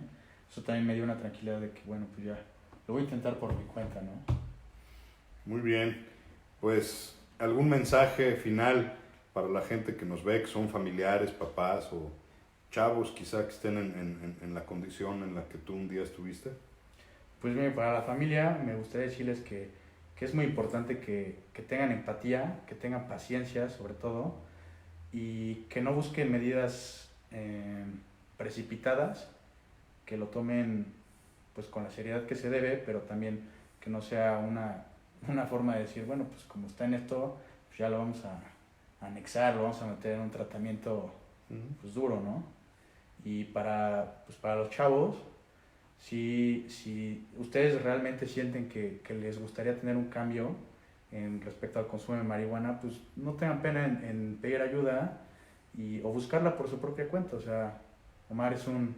eso también me dio una tranquilidad de que bueno, pues ya, lo voy a intentar por mi cuenta, ¿no? Muy bien, pues algún mensaje final para la gente que nos ve, que son familiares, papás o chavos quizá que estén en la condición en la que tú un día estuviste. Pues bien, para la familia me gustaría decirles que es muy importante que tengan empatía, que tengan paciencia sobre todo, y que no busquen medidas precipitadas, que lo tomen pues con la seriedad que se debe, pero también que no sea una forma de decir, bueno, pues como está en esto, pues ya lo vamos a anexar, lo vamos a meter en un tratamiento pues duro, ¿no? Y para los chavos, si ustedes realmente sienten que les gustaría tener un cambio en respecto al consumo de marihuana, pues no tengan pena en pedir ayuda o buscarla por su propia cuenta. O sea, Omar es un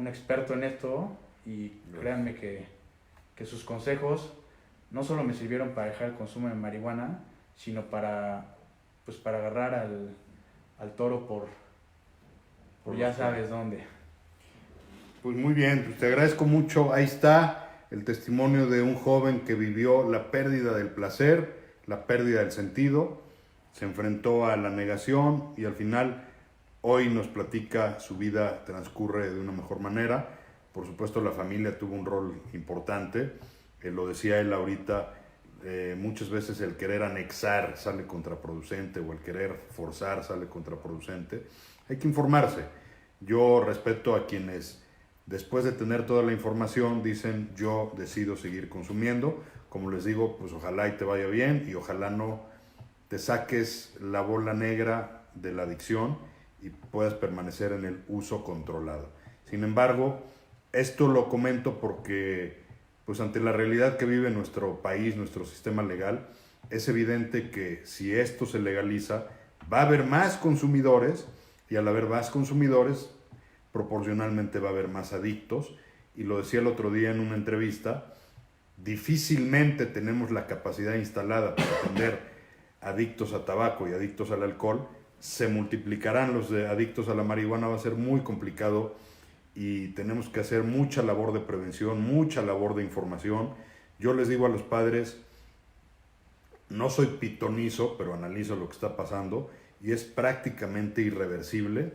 experto en esto y créanme que sus consejos no solo me sirvieron para dejar el consumo de marihuana, sino para agarrar al toro por ya sabes dónde. Pues muy bien, pues te agradezco mucho. Ahí está el testimonio de un joven que vivió la pérdida del placer, la pérdida del sentido, se enfrentó a la negación y al final hoy nos platica su vida transcurre de una mejor manera. Por supuesto la familia tuvo un rol importante, lo decía él ahorita, muchas veces el querer anexar sale contraproducente o el querer forzar sale contraproducente. Hay que informarse. Yo respeto a quienes después de tener toda la información dicen yo decido seguir consumiendo. Como les digo, pues ojalá y te vaya bien y ojalá no te saques la bola negra de la adicción y puedas permanecer en el uso controlado. Sin embargo, esto lo comento porque pues ante la realidad que vive nuestro país, nuestro sistema legal, es evidente que si esto se legaliza, va a haber más consumidores y al haber más consumidores, proporcionalmente va a haber más adictos. Y lo decía el otro día en una entrevista, difícilmente tenemos la capacidad instalada para atender adictos a tabaco y adictos al alcohol. Se multiplicarán los de adictos a la marihuana, va a ser muy complicado y tenemos que hacer mucha labor de prevención, mucha labor de información. Yo les digo a los padres, no soy pitonizo, pero analizo lo que está pasando y es prácticamente irreversible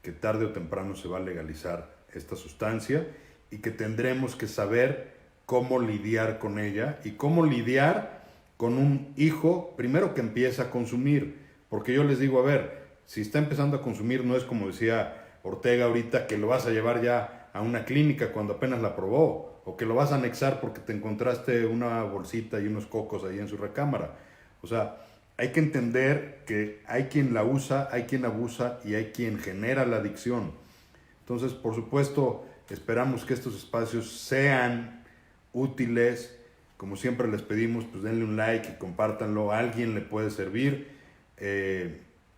que tarde o temprano se va a legalizar esta sustancia y que tendremos que saber cómo lidiar con ella y cómo lidiar con un hijo, primero que empieza a consumir, porque yo les digo, a ver, si está empezando a consumir no es como decía Ortega ahorita, que lo vas a llevar ya a una clínica cuando apenas la probó, o que lo vas a anexar porque te encontraste una bolsita y unos cocos ahí en su recámara. O sea, hay que entender que hay quien la usa, hay quien abusa y hay quien genera la adicción. Entonces, por supuesto, esperamos que estos espacios sean útiles. Como siempre les pedimos, pues denle un like y compártanlo. A alguien le puede servir.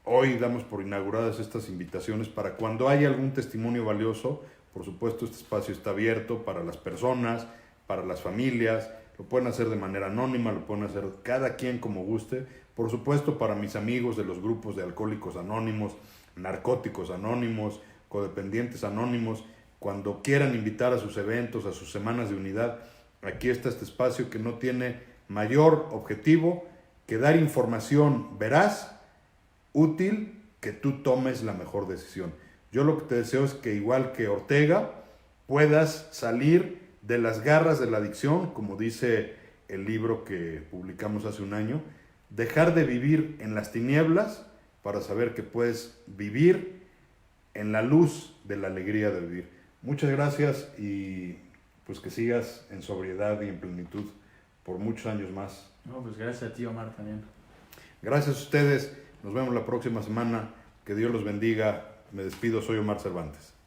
Hoy damos por inauguradas estas invitaciones para cuando haya algún testimonio valioso. Por supuesto, este espacio está abierto para las personas, para las familias. Lo pueden hacer de manera anónima, lo pueden hacer cada quien como guste. Por supuesto, para mis amigos de los grupos de Alcohólicos Anónimos, Narcóticos Anónimos, Codependientes Anónimos, cuando quieran invitar a sus eventos, a sus semanas de unidad, aquí está este espacio que no tiene mayor objetivo que dar información veraz, útil, que tú tomes la mejor decisión. Yo lo que te deseo es que igual que Ortega, puedas salir de las garras de la adicción, como dice el libro que publicamos hace un año, dejar de vivir en las tinieblas para saber que puedes vivir en la luz de la alegría de vivir. Muchas gracias y pues que sigas en sobriedad y en plenitud por muchos años más. No, pues gracias a ti, Omar, también. Gracias a ustedes. Nos vemos la próxima semana. Que Dios los bendiga. Me despido, soy Omar Cervantes.